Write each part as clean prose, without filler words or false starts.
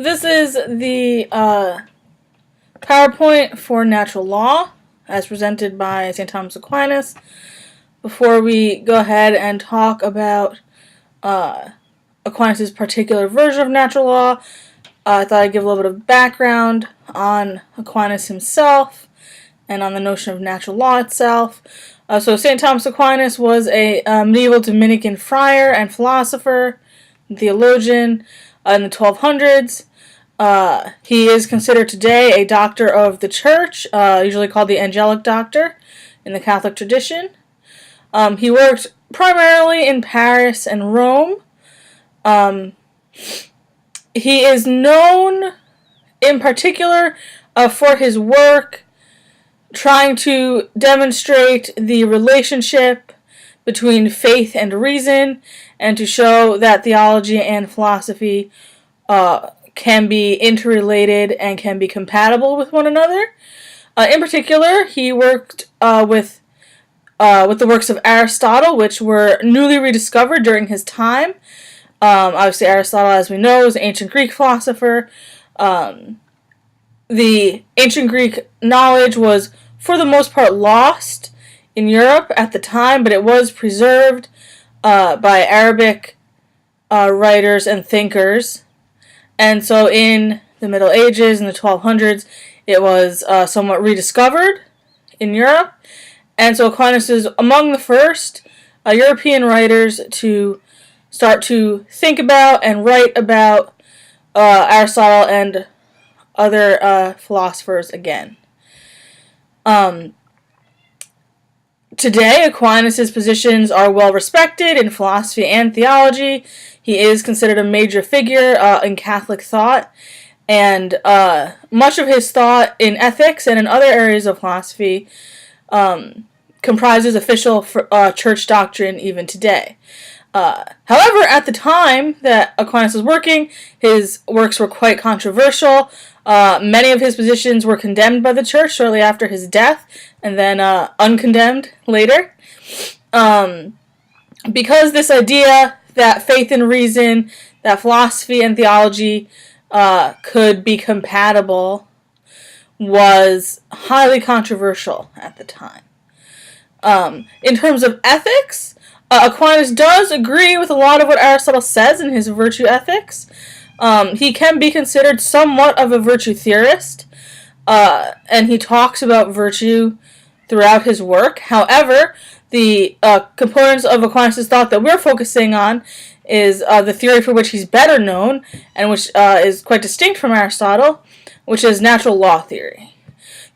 this is the PowerPoint for natural law as presented by St. Thomas Aquinas. Before we go ahead and talk about Aquinas' particular version of natural law, I thought I'd give a little bit of background on Aquinas himself and on the notion of natural law itself. So St. Thomas Aquinas was a medieval Dominican friar and philosopher, theologian in the 1200s. He is considered today a doctor of the church, usually called the angelic doctor in the Catholic tradition. He worked primarily in Paris and Rome. He is known in particular for his work trying to demonstrate the relationship between faith and reason, and to show that theology and philosophy can be interrelated and can be compatible with one another. In particular, he worked with the works of Aristotle, which were newly rediscovered during his time. Obviously, Aristotle, as we know, is an ancient Greek philosopher. The ancient Greek knowledge was, for the most part, lost in Europe at the time, but it was preserved by Arabic writers and thinkers. And so in the Middle Ages, in the 1200s, it was somewhat rediscovered in Europe. And so Aquinas is among the first European writers to start to think about and write about Aristotle and other philosophers again. Today, Aquinas' positions are well respected in philosophy and theology. He is considered a major figure in Catholic thought, and much of his thought in ethics and in other areas of philosophy comprises official church doctrine even today. However, at the time that Aquinas was working, his works were quite controversial. Many of his positions were condemned by the church shortly after his death, and then uncondemned later. Because this idea that faith and reason, that philosophy and theology could be compatible was highly controversial at the time. In terms of ethics, Aquinas does agree with a lot of what Aristotle says in his virtue ethics. He can be considered somewhat of a virtue theorist, and he talks about virtue throughout his work. However, the components of Aquinas' thought that we're focusing on is the theory for which he's better known, and which is quite distinct from Aristotle, which is natural law theory.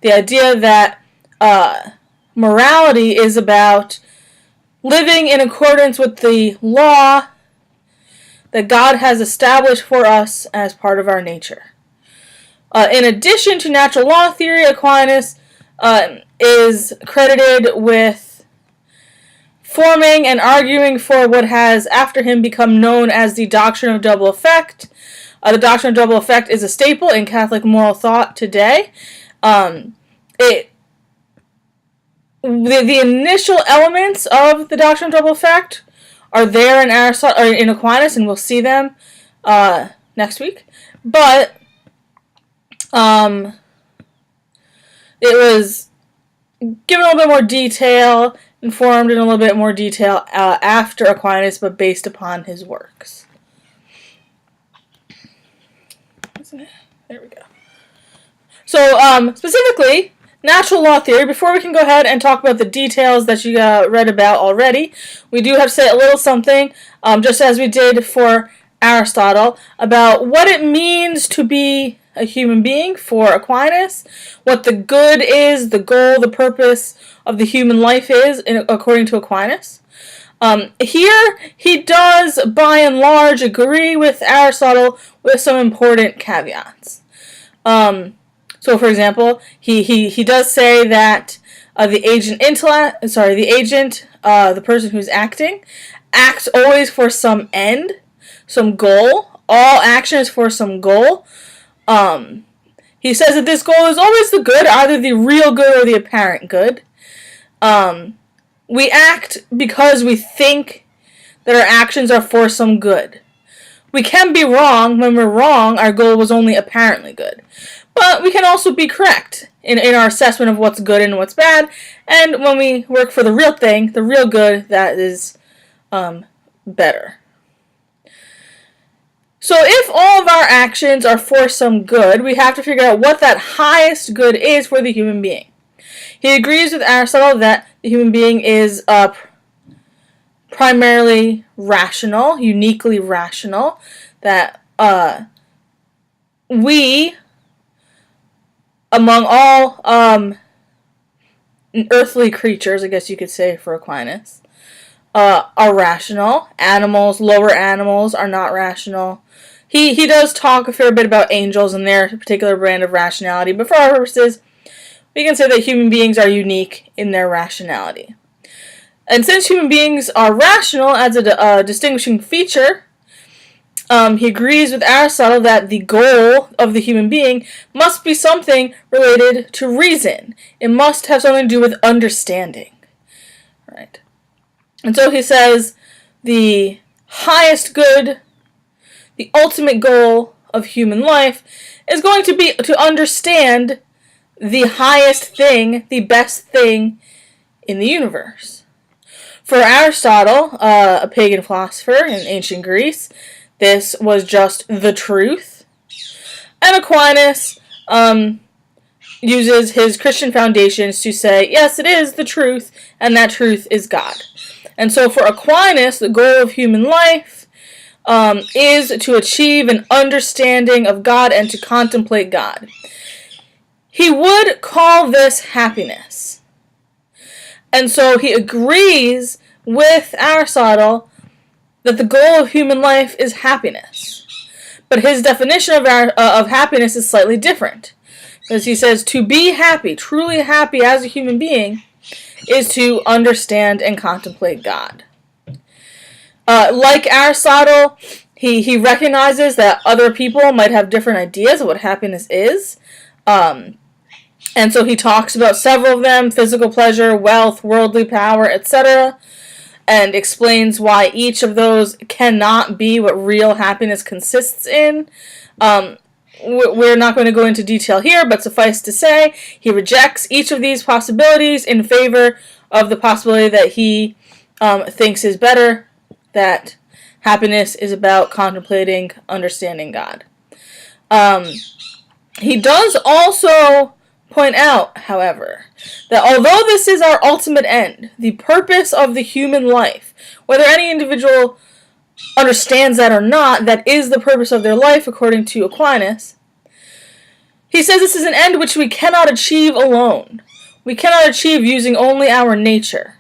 The idea that morality is about living in accordance with the law that God has established for us as part of our nature. In addition to natural law theory, Aquinas is credited with forming and arguing for what has after him become known as the doctrine of double effect. The doctrine of double effect is a staple in Catholic moral thought today. The initial elements of the doctrine of double effect are there in Aristotle or in Aquinas, and we'll see them next week. But it was given a little bit more detail, informed in a little bit more detail after Aquinas, but based upon his works. There we go. So specifically, natural law theory, before we can go ahead and talk about the details that you read about already, we do have to say a little something, just as we did for Aristotle, about what it means to be a human being for Aquinas, what the good is, the goal, the purpose of the human life is, according to Aquinas. Here, he does, by and large, agree with Aristotle with some important caveats. So, for example, he does say that the person who's acting, acts always for some end, some goal. All action is for some goal. He says that this goal is always the good, either the real good or the apparent good. We act because we think that our actions are for some good. We can be wrong. When we're wrong, our goal was only apparently good. But we can also be correct in our assessment of what's good and what's bad. And when we work for the real thing, the real good, that is better. So if all of our actions are for some good, we have to figure out what that highest good is for the human being. He agrees with Aristotle that the human being is primarily rational, uniquely rational, that we, among all earthly creatures, I guess you could say for Aquinas, are rational. Animals, lower animals, are not rational. He does talk a fair bit about angels and their particular brand of rationality, but for our purposes, we can say that human beings are unique in their rationality. And since human beings are rational as a distinguishing feature, he agrees with Aristotle that the goal of the human being must be something related to reason. It must have something to do with understanding. Right? And so he says the highest good, the ultimate goal of human life is going to be to understand the highest thing, the best thing in the universe. For Aristotle, a pagan philosopher in ancient Greece, this was just the truth. And Aquinas uses his Christian foundations to say, yes, it is the truth, and that truth is God. And so for Aquinas, the goal of human life is to achieve an understanding of God and to contemplate God. He would call this happiness. And so he agrees with Aristotle that the goal of human life is happiness. But his definition of happiness is slightly different. Because he says to be happy, truly happy as a human being, is to understand and contemplate God. Like Aristotle, he recognizes that other people might have different ideas of what happiness is. And so he talks about several of them: physical pleasure, wealth, worldly power, etc., and explains why each of those cannot be what real happiness consists in. We're not going to go into detail here, but suffice to say, he rejects each of these possibilities in favor of the possibility that he thinks is better, that happiness is about contemplating, understanding God. He does also point out, however, that although this is our ultimate end, the purpose of the human life, whether any individual understands that or not, that is the purpose of their life according to Aquinas, he says this is an end which we cannot achieve alone. We cannot achieve using only our nature.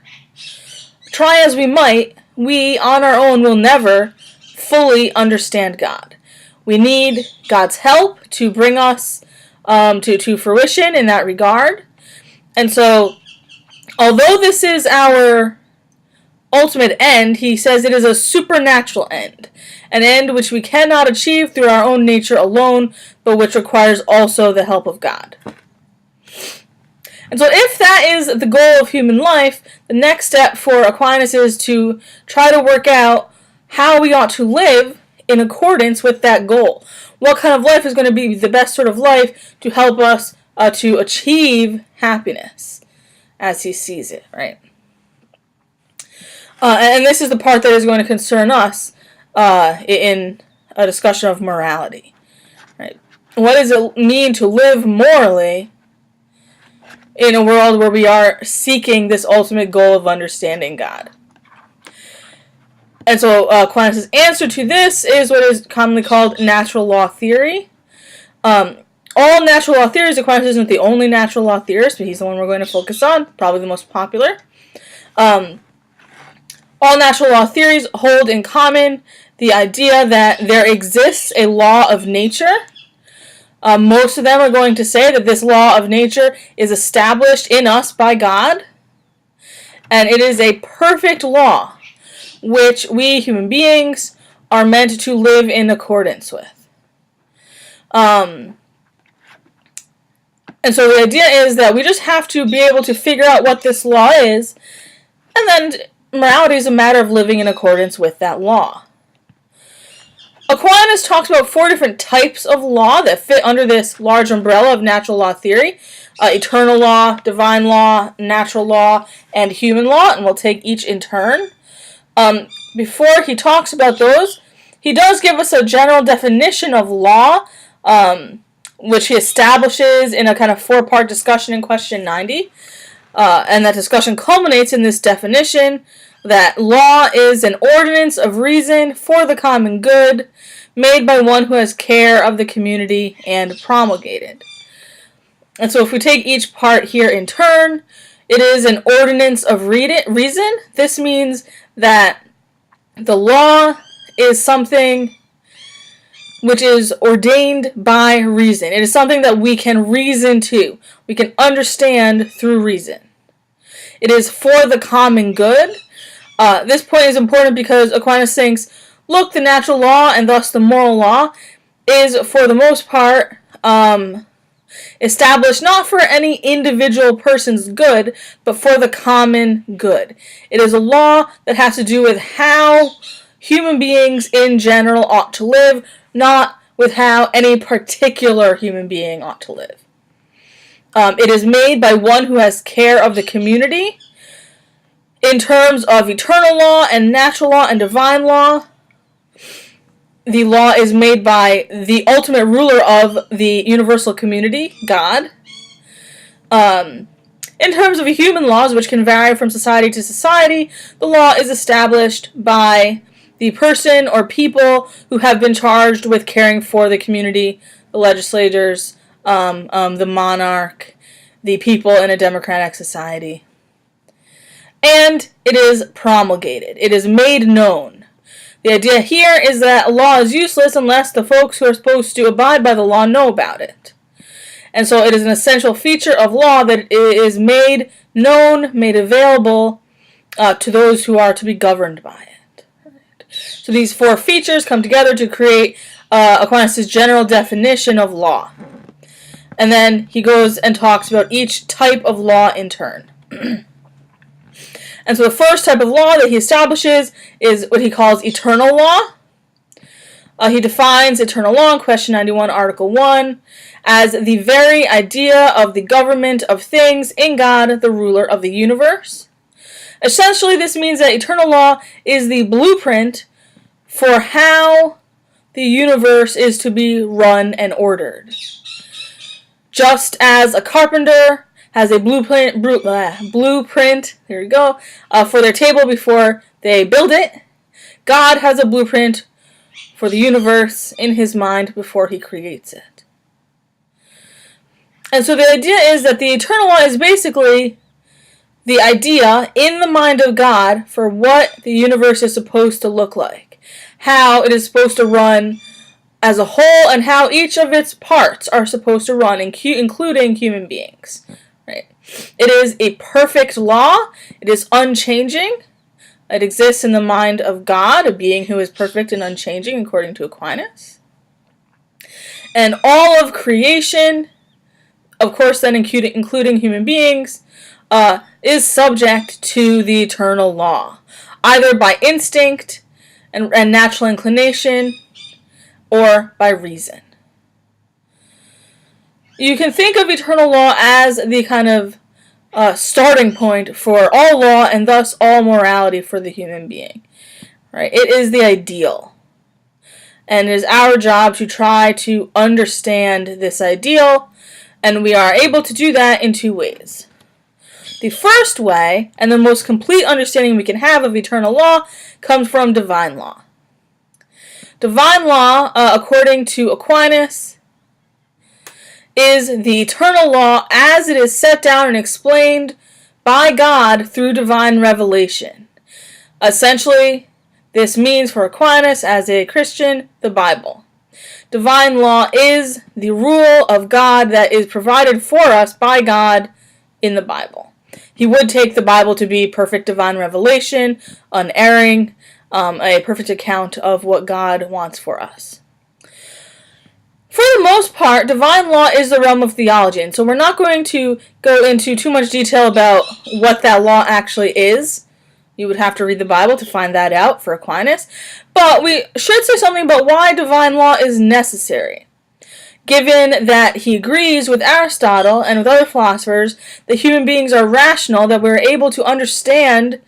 Try as we might, we on our own will never fully understand God. We need God's help to bring us to fruition in that regard. And so, although this is our ultimate end, he says it is a supernatural end. An end which we cannot achieve through our own nature alone, but which requires also the help of God. And so if that is the goal of human life, the next step for Aquinas is to try to work out how we ought to live in accordance with that goal. What kind of life is going to be the best sort of life to help us to achieve happiness as he sees it, right? And this is the part that is going to concern us in a discussion of morality, right? What does it mean to live morally in a world where we are seeking this ultimate goal of understanding God? And so Aquinas' answer to this is what is commonly called natural law theory. All natural law theories, Aquinas isn't the only natural law theorist, but he's the one we're going to focus on, probably the most popular. All natural law theories hold in common the idea that there exists a law of nature. Most of them are going to say that this law of nature is established in us by God, and it is a perfect law which we human beings are meant to live in accordance with. And so the idea is that we just have to be able to figure out what this law is, and then morality is a matter of living in accordance with that law. Aquinas talks about 4 different types of law that fit under this large umbrella of natural law theory. Eternal law, divine law, natural law, and human law, and we'll take each in turn. Before he talks about those, he does give us a general definition of law, which he establishes in a kind of 4-part discussion in question 90. And that discussion culminates in this definition that law is an ordinance of reason for the common good, made by one who has care of the community and promulgated. And so if we take each part here in turn, it is an ordinance of reason. This means that the law is something which is ordained by reason. It is something that we can reason to. We can understand through reason. It is for the common good. This point is important because Aquinas thinks, look, the natural law and thus the moral law is, for the most part, established not for any individual person's good, but for the common good. It is a law that has to do with how human beings in general ought to live, not with how any particular human being ought to live. It is made by one who has care of the community. In terms of eternal law and natural law and divine law, the law is made by the ultimate ruler of the universal community, God. In terms of human laws, which can vary from society to society, the law is established by the person or people who have been charged with caring for the community, the legislators, the monarch, the people in a democratic society. And it is promulgated. It is made known. The idea here is that a law is useless unless the folks who are supposed to abide by the law know about it. And so it is an essential feature of law that it is made known, made available to those who are to be governed by it. So these 4 features come together to create Aquinas' general definition of law. And then he goes and talks about each type of law in turn. And so the first type of law that he establishes is what he calls eternal law. He defines eternal law in question 91, article 1, as the very idea of the government of things in God, the ruler of the universe. Essentially, this means that eternal law is the blueprint for how the universe is to be run and ordered. Just as a carpenter has a blueprint, there we go, for their table before they build it, God has a blueprint for the universe in his mind before he creates it. And so the idea is that the eternal law is basically the idea in the mind of God for what the universe is supposed to look like, how it is supposed to run as a whole, and how each of its parts are supposed to run, including human beings. Right? It is a perfect law. It is unchanging. It exists in the mind of God, a being who is perfect and unchanging, according to Aquinas. And all of creation, of course then including human beings, is subject to the eternal law, either by instinct and natural inclination, or by reason. You can think of eternal law as the kind of starting point for all law and thus all morality for the human being. Right? It is the ideal. And it is our job to try to understand this ideal, and we are able to do that in 2 ways. The first way, and the most complete understanding we can have of eternal law, comes from divine law. Divine law, according to Aquinas, is the eternal law as it is set down and explained by God through divine revelation. Essentially, this means for Aquinas, as a Christian, the Bible. Divine law is the rule of God that is provided for us by God in the Bible. He would take the Bible to be perfect divine revelation, unerring, a perfect account of what God wants for us. For the most part, divine law is the realm of theology, and so we're not going to go into too much detail about what that law actually is, You would have to read the Bible to find that out for Aquinas. But we should say something about why divine law is necessary. Given that he agrees with Aristotle and with other philosophers that human beings are rational, that we're able to understand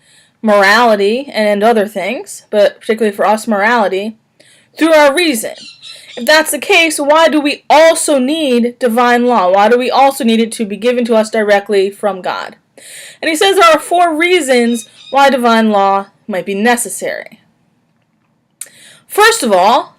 morality and other things, but particularly for us morality, through our reason. If that's the case, why do we also need divine law? Why do we also need it to be given to us directly from God? And he says there are 4 reasons why divine law might be necessary. First of all,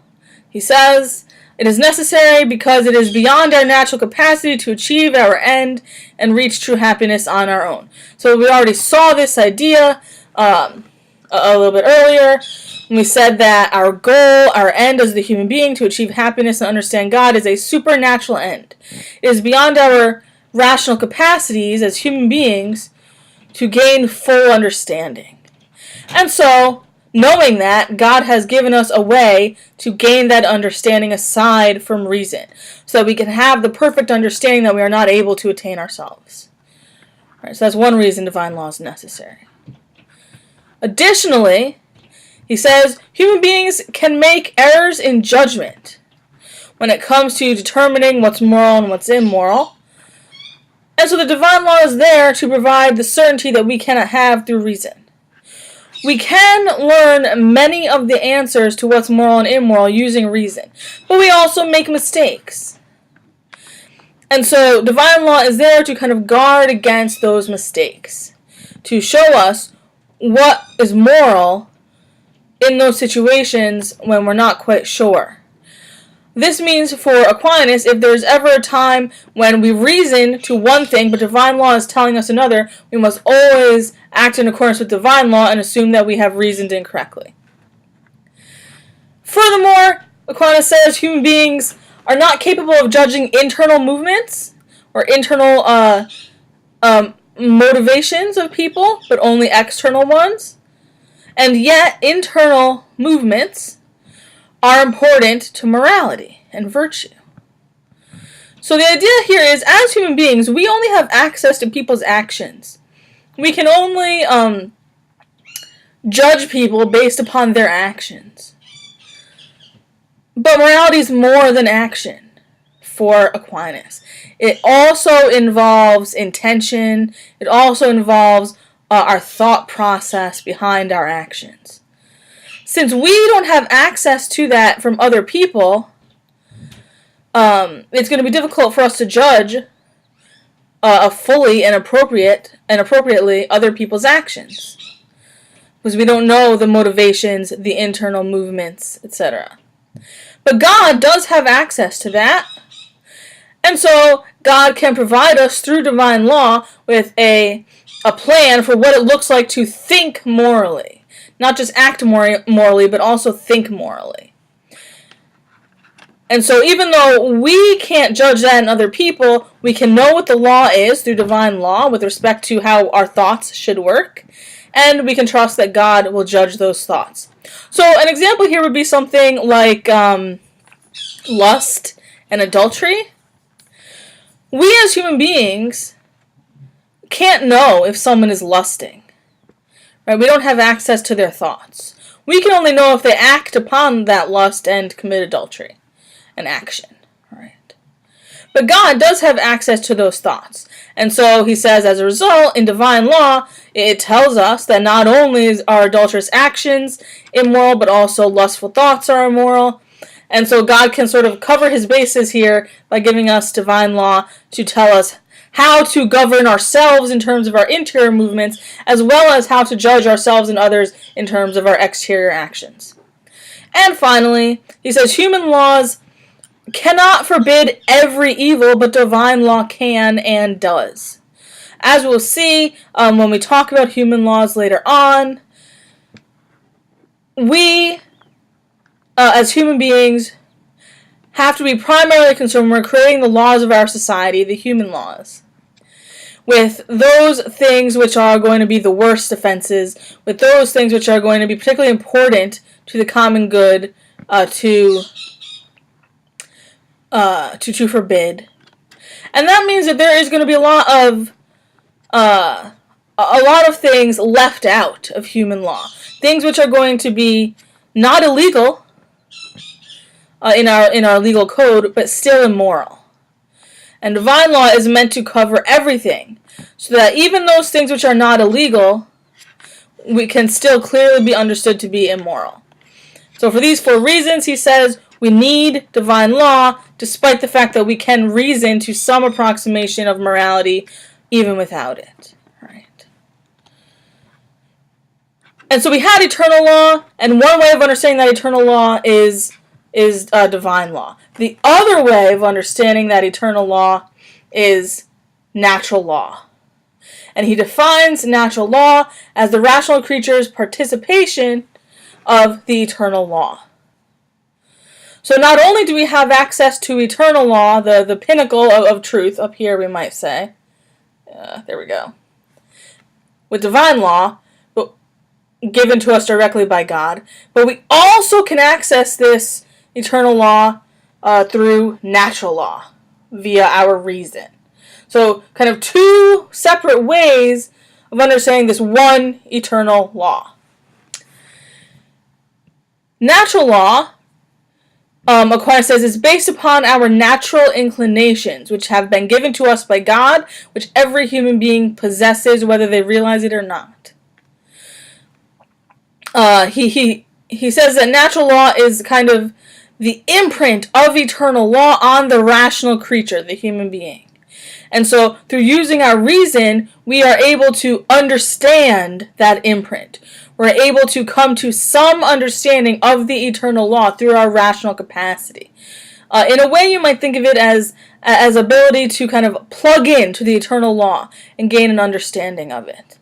he says, it is necessary because it is beyond our natural capacity to achieve our end and reach true happiness on our own. So we already saw this idea a little bit earlier when we said that our goal, our end as the human being to achieve happiness and understand God is a supernatural end. It is beyond our rational capacities as human beings to gain full understanding. And so, knowing that, God has given us a way to gain that understanding aside from reason, so that we can have the perfect understanding that we are not able to attain ourselves. All right, so that's one reason divine law is necessary. Additionally, he says human beings can make errors in judgment when it comes to determining what's moral and what's immoral. And so the divine law is there to provide the certainty that we cannot have through reason. We can learn many of the answers to what's moral and immoral using reason, but we also make mistakes. And so divine law is there to kind of guard against those mistakes, to show us what is moral in those situations when we're not quite sure. This means for Aquinas, if there's ever a time when we reason to one thing but divine law is telling us another, we must always act in accordance with divine law and assume that we have reasoned incorrectly. Furthermore, Aquinas says human beings are not capable of judging internal movements or internal motivations of people, but only external ones. And yet, internal movements are important to morality and virtue. So the idea here is, as human beings, we only have access to people's actions. We can only judge people based upon their actions. But morality is more than action for Aquinas. It also involves intention. It also involves our thought process behind our actions. Since we don't have access to that from other people, it's going to be difficult for us to judge fully and appropriately other people's actions, because we don't know the motivations, the internal movements, etc. But God does have access to that, and so God can provide us through divine law with a plan for what it looks like to think morally. Not just act morally, but also think morally. And so even though we can't judge that in other people, we can know what the law is through divine law with respect to how our thoughts should work, and we can trust that God will judge those thoughts. So an example here would be something like lust and adultery. We as human beings can't know if someone is lusting. Right? We don't have access to their thoughts. We can only know if they act upon that lust and commit adultery, an action. Right? But God does have access to those thoughts. And so he says, as a result, in divine law, it tells us that not only are adulterous actions immoral, but also lustful thoughts are immoral. And so God can sort of cover his bases here by giving us divine law to tell us how to govern ourselves in terms of our interior movements, as well as how to judge ourselves and others in terms of our exterior actions. And finally, he says human laws cannot forbid every evil, but divine law can and does. As we'll see when we talk about human laws later on, we, as human beings, have to be primarily concerned when we're creating the laws of our society, the human laws, with those things which are going to be the worst offenses, with those things which are going to be particularly important to the common good to forbid. And that means that there is going to be a lot of a lot of things left out of human law. Things which are going to be not illegal in our legal code, but still immoral. And divine law is meant to cover everything, so that even those things which are not illegal, we can still clearly be understood to be immoral. So for these 4 reasons, he says, we need divine law, despite the fact that we can reason to some approximation of morality even without it. Right? And so we had eternal law, and one way of understanding that eternal law is divine law. The other way of understanding that eternal law is natural law. And he defines natural law as the rational creature's participation of the eternal law. So not only do we have access to eternal law, the pinnacle of truth, up here we might say, there we go, with divine law, given to us directly by God, but we also can access this eternal law through natural law, via our reason. So kind of 2 separate ways of understanding this one eternal law. Natural law, Aquinas says, is based upon our natural inclinations, which have been given to us by God, which every human being possesses, whether they realize it or not. He says that natural law is kind of the imprint of eternal law on the rational creature, the human being. And so, through using our reason, we are able to understand that imprint. We're able to come to some understanding of the eternal law through our rational capacity. In a way, you might think of it as ability to kind of plug into the eternal law and gain an understanding of it.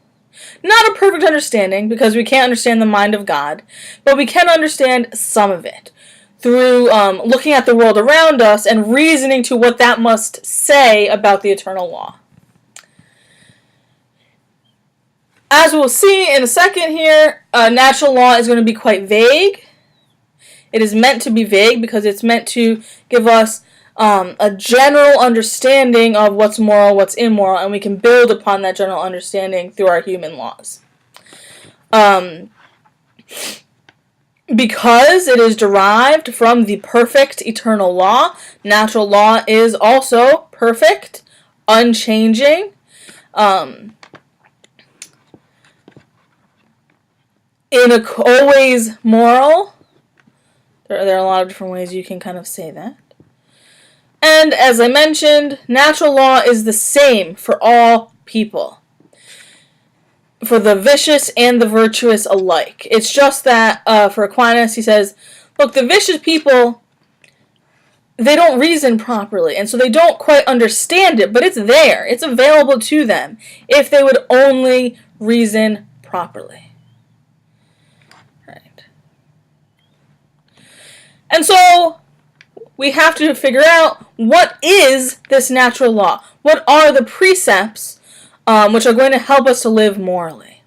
Not a perfect understanding, because we can't understand the mind of God, but we can understand some of it through looking at the world around us and reasoning to what that must say about the eternal law. As we'll see in a second here, natural law is going to be quite vague. It is meant to be vague because it's meant to give us a general understanding of what's moral, what's immoral, and we can build upon that general understanding through our human laws. Because it is derived from the perfect eternal law, natural law is also perfect, unchanging, always moral. There are a lot of different ways you can kind of say that. And as I mentioned, natural law is the same for all people, for the vicious and the virtuous alike. It's just that for Aquinas, he says, look, the vicious people, they don't reason properly, and so they don't quite understand it, but it's there. It's available to them if they would only reason properly. Right. And so we have to figure out, what is this natural law? What are the precepts which are going to help us to live morally?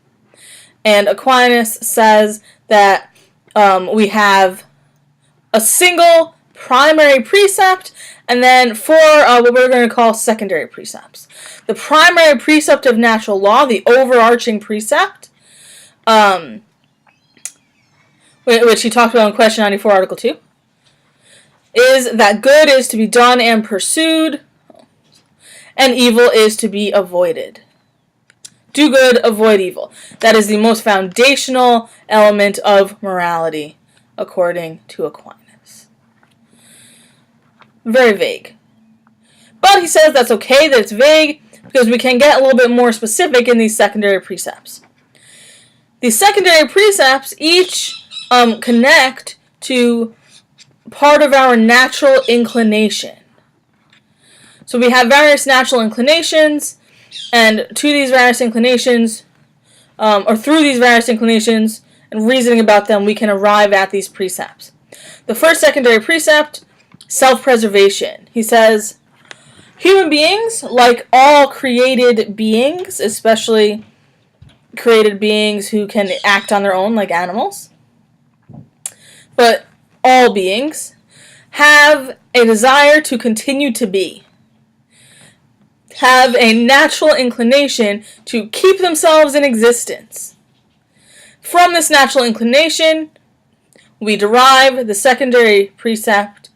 And Aquinas says that we have a single primary precept, and then 4 what we're going to call secondary precepts. The primary precept of natural law, the overarching precept, which he talked about in question 94, article 2, is that good is to be done and pursued, and evil is to be avoided. Do good, avoid evil. That is the most foundational element of morality, according to Aquinas. Very vague. But he says that's okay that it's vague, because we can get a little bit more specific in these secondary precepts. These secondary precepts each connect to part of our natural inclination. So we have various natural inclinations, and to these various inclinations, or through these various inclinations, and reasoning about them, we can arrive at these precepts. The first secondary precept, self-preservation. He says, human beings, like all created beings, especially created beings who can act on their own, like animals, but all beings have a desire to continue to be. have a natural inclination to keep themselves in existence. From this natural inclination, we derive the secondary precept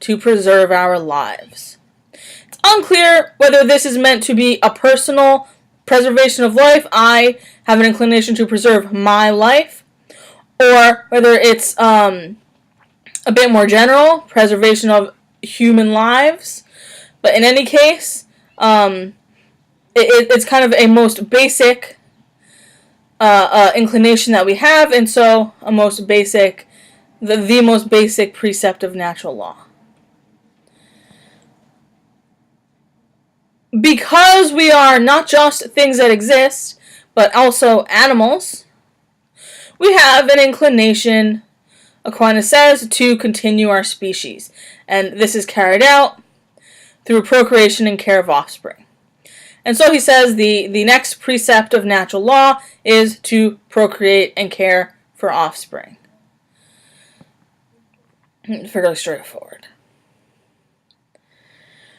to preserve our lives. It's unclear whether this is meant to be a personal preservation of life. I have an inclination to preserve my life, or whether it's a bit more general, preservation of human lives. But in any case, it's kind of a most basic inclination that we have, and so the most basic precept of natural law. Because we are not just things that exist, but also animals, we have an inclination, Aquinas says, to continue our species. And this is carried out through procreation and care of offspring. And so he says the next precept of natural law is to procreate and care for offspring. Fairly straightforward.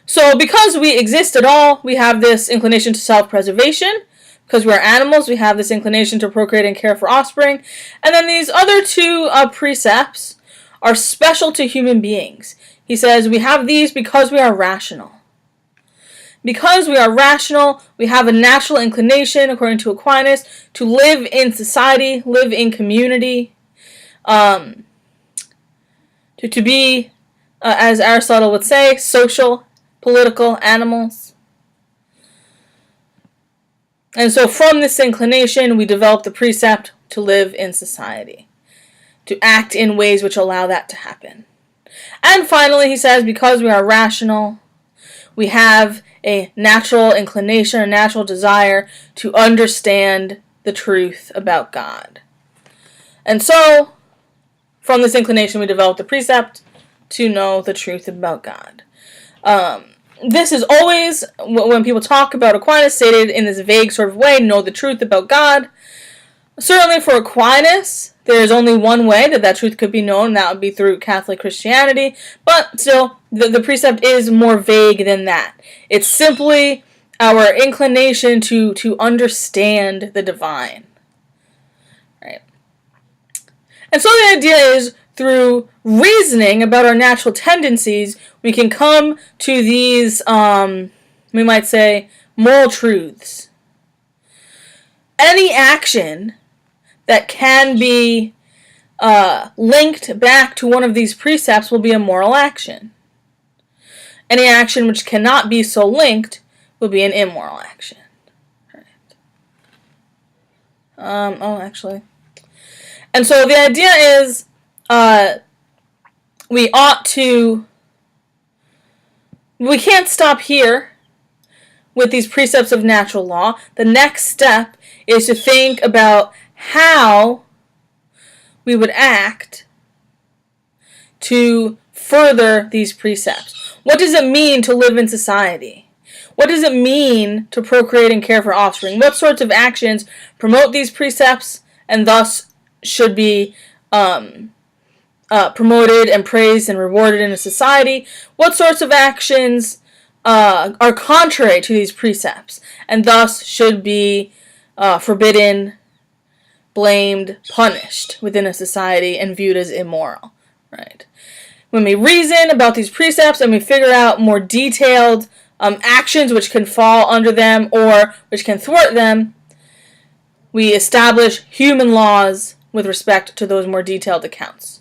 So because we exist at all, we have this inclination to self-preservation. Because we're animals, we have this inclination to procreate and care for offspring. And then these other two precepts are special to human beings. He says we have these because we are rational. Because we are rational, we have a natural inclination, according to Aquinas, to live in society, live in community, to be, as Aristotle would say, social, political animals. And so from this inclination, we develop the precept to live in society, to act in ways which allow that to happen. And finally, he says, because we are rational, we have a natural inclination, a natural desire to understand the truth about God. And so, from this inclination, we develop the precept to know the truth about God. This is always, when people talk about Aquinas, stated in this vague sort of way, know the truth about God. Certainly for Aquinas, there is only one way that truth could be known, and that would be through Catholic Christianity. But still, the precept is more vague than that. It's simply our inclination to understand the divine. Right? And so the idea is, through reasoning about our natural tendencies, we can come to these, we might say, moral truths. Any action that can be linked back to one of these precepts will be a moral action. Any action which cannot be so linked will be an immoral action. Right. Actually. And so the idea is, we can't stop here with these precepts of natural law. The next step is to think about how we would act to further these precepts. What does it mean to live in society? What does it mean to procreate and care for offspring? What sorts of actions promote these precepts and thus should be promoted and praised and rewarded in a society? What sorts of actions are contrary to these precepts and thus should be forbidden, blamed, punished within a society and viewed as immoral? Right? When we reason about these precepts and we figure out more detailed actions which can fall under them or which can thwart them, we establish human laws with respect to those more detailed accounts.